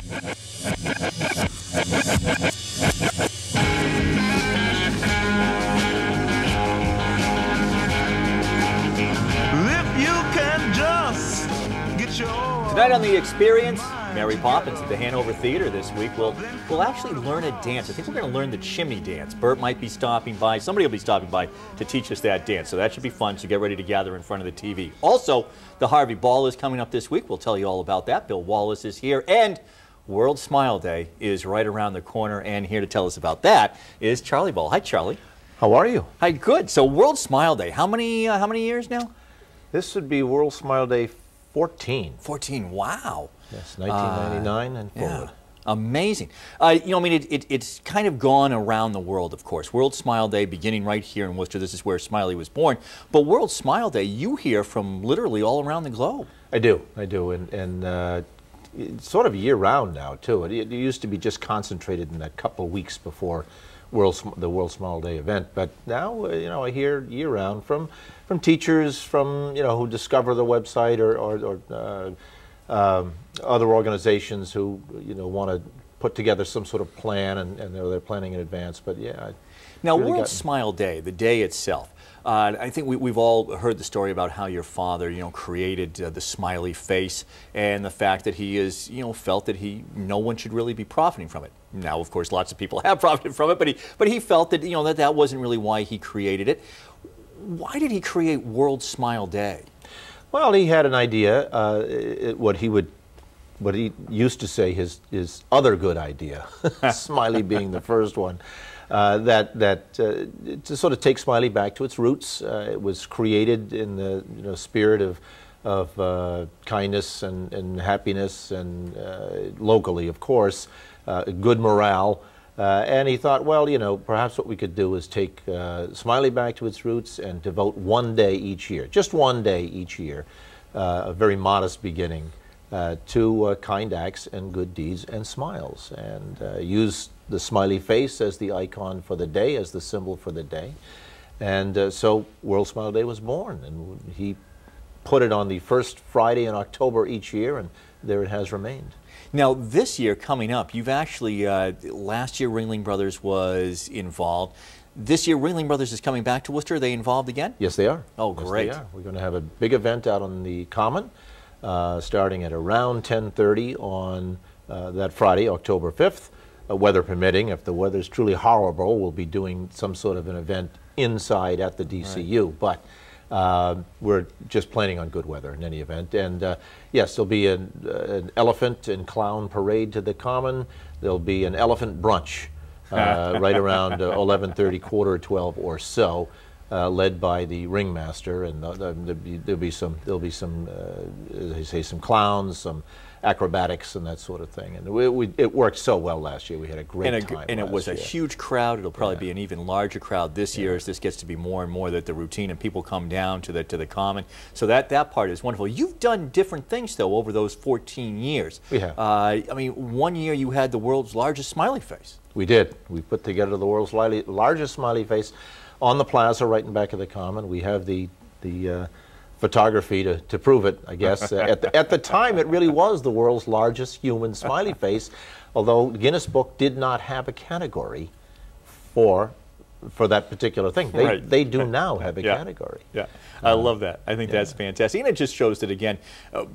Tonight on The Experience, Mary Poppins at the Hanover Theater this week. We'll actually learn a dance. I think we're going to learn the chimney dance. Bert might be stopping by. Somebody will be stopping by to teach us that dance. So that should be fun. So get ready to gather in front of the TV. Also, the Harvey Ball is coming up this week. We'll tell you all about that. Bill Wallace is here. And World Smile Day is right around the corner. And here to tell us about that is Charlie Ball. Hi, Charlie. How are you? Hi, good. So World Smile Day. How many years now? This would be World Smile Day 14. 14, wow. Yes, 1999 and forward. Yeah. Amazing. You know, I mean, it's kind of gone around the world, of course. World Smile Day beginning right here in Worcester. This is where Smiley was born. But World Smile Day, you hear from literally all around the globe. I do. And it's sort of year-round now, too. It used to be just concentrated in that couple of weeks before the World Smile Day event. But now, you know, I hear year-round from teachers, from, you know, who discover the website or other organizations who, you know, want to put together some sort of plan, and they're planning in advance. But yeah. Now, really World Smile Day, the day itself. I think we've all heard the story about how your father, you know, created the smiley face, and the fact that he is, you know, felt that no one should really be profiting from it. Now, of course, lots of people have profited from it, but he felt that, you know, that wasn't really why he created it. Why did he create World Smile Day? Well, he had an idea. What he used to say his other good idea, Smiley being the first one, to sort of take Smiley back to its roots. It was created in the spirit of kindness and happiness, and locally, of course, good morale. And he thought, well, you know, perhaps what we could do is take Smiley back to its roots and devote one day each year, just one day each year, a very modest beginning, to kind acts and good deeds and smiles, and use the smiley face as the icon for the day, as the symbol for the day. And so World Smile Day was born, and he put it on the first Friday in October each year, and there it has remained. Now, this year coming up, you've actually, last year Ringling Brothers was involved. This year Ringling Brothers is coming back to Worcester. Are they involved again? Yes, they are. Oh, great. Yes, they are. We're going to have a big event out on the Common, starting at around 10:30 on that Friday, October 5th. Weather permitting. If the weather's truly horrible, we'll be doing some sort of an event inside at the DCU. Right. But we're just planning on good weather in any event. And yes, there'll be an elephant and clown parade to the Common. There'll be an elephant brunch right around 11:30, 11:45 or so, led by the ringmaster. And there'll be some as they say, some clowns, some acrobatics and that sort of thing. And it worked so well last year. We had a great time. And it was a huge crowd. It'll probably be an even larger crowd this year as this gets to be more and more the routine, and people come down to the Common. So that part is wonderful. You've done different things, though, over those 14 years. We have. I mean, one year you had the world's largest smiley face. We did. We put together the world's largest smiley face on the plaza right in back of the Common. We have the photography to prove it, I guess. At the time, it really was the world's largest human smiley face, although the Guinness Book did not have a category for that particular thing. They do now have a category. Yeah, I love that. I think that's fantastic. And it just shows that, again,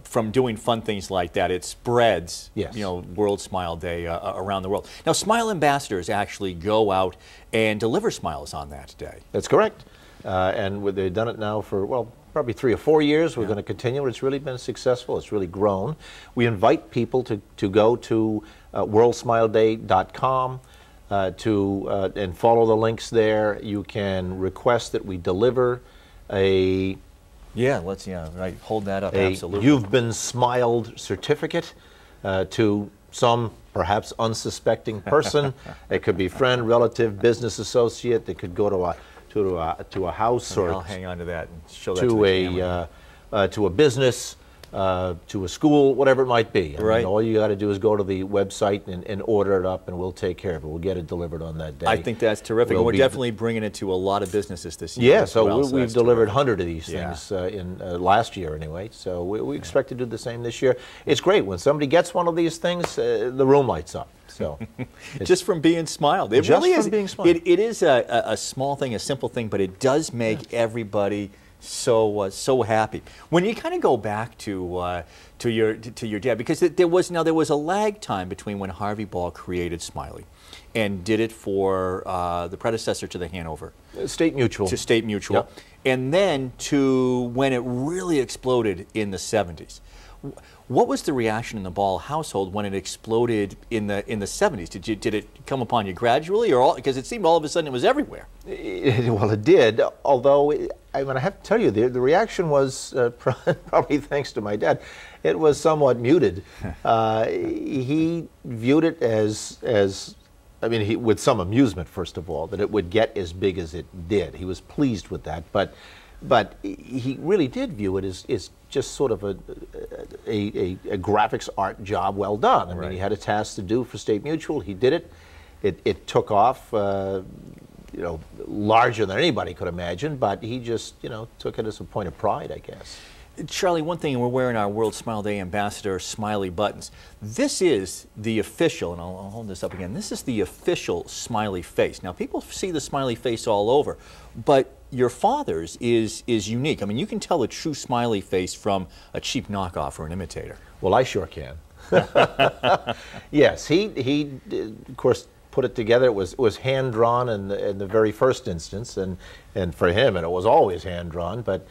from doing fun things like that, it spreads, you know, World Smile Day around the world. Now, Smile Ambassadors actually go out and deliver smiles on that day. That's correct. And they've done it now for, well, probably 3 or 4 years. We're going to continue. It's really been successful. It's really grown. We invite people to go to worldsmileday.com and follow the links there. You can request that we deliver a hold that up. Absolutely. You've Been Smiled certificate to some perhaps unsuspecting person. It could be friend, relative, business associate. It could go to a house, or I'll hang on to that and show that to a business. to a school, whatever it might be. I Right. mean, all you got to do is go to the website and order it up, and we'll take care of it. We'll get it delivered on that day. I think that's terrific. We'll We're definitely bringing it to a lot of businesses this year. Yeah, as so well, we've that's delivered terrific. 100 of these Yeah. things in last year anyway. So we expect to do the same this year. It's great when somebody gets one of these things, the room lights up. So just from being smiled. It Just really from is. being smiled. It is a small thing, a simple thing, but it does make everybody so happy. When you kind of go back to your dad, because there was a lag time between when Harvey Ball created Smiley and did it for the predecessor to the Hanover. State Mutual. To State Mutual. Yep. And then to when it really exploded in the 70s. What was the reaction in the Ball household when it exploded in the 70s? Did it come upon you gradually, or because it seemed all of a sudden it was everywhere? Well, it did. Although I have to tell you, the reaction was probably thanks to my dad. It was somewhat muted. He viewed it as I mean, with some amusement, first of all, that it would get as big as it did. He was pleased with that, but he really did view it as just sort of a graphics art job well done. I mean, he had a task to do for State Mutual. He did it. It took off, larger than anybody could imagine, but he just, took it as a point of pride, I guess. Charlie, one thing, we're wearing our World Smile Day Ambassador Smiley buttons. This is the official, and I'll hold this up again, this is the official smiley face. Now, people see the smiley face all over, but your father's is unique. I mean, you can tell a true smiley face from a cheap knockoff or an imitator. Well, I sure can. Yes, he of course, put it together. It was hand-drawn in the very first instance, and for him, and it was always hand-drawn, but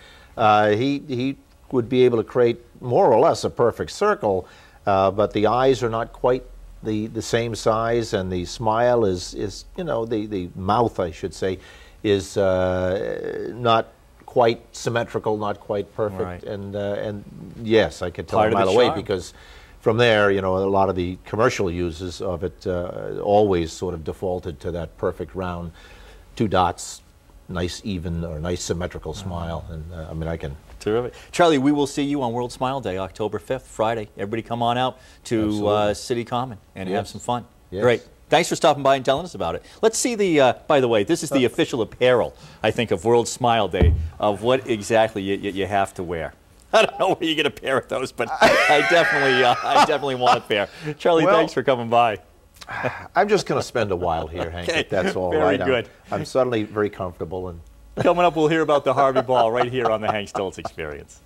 he would be able to create more or less a perfect circle, but the eyes are not quite the same size, and the smile is the mouth, I should say, is not quite symmetrical, not quite perfect, Right. and yes, I could tell Part a of the mile away, charm. because from there, a lot of the commercial uses of it always sort of defaulted to that perfect round, two dots, nice even or nice symmetrical smile, and I mean, I can. Terrific. Charlie, we will see you on World Smile Day, October 5th, Friday. Everybody come on out to City Common and have some fun. Yes. Great. Thanks for stopping by and telling us about it. Let's see the, by the way, this is the official apparel, I think, of World Smile Day, of what exactly you have to wear. I don't know where you get a pair of those, but I definitely want a pair. Charlie, Well, thanks for coming by. I'm just going to spend a while here, Hank, Okay, if that's all very right. good. I'm suddenly very comfortable. And Coming up, we'll hear about the Harvey Ball right here on the Hank Stolz Experience.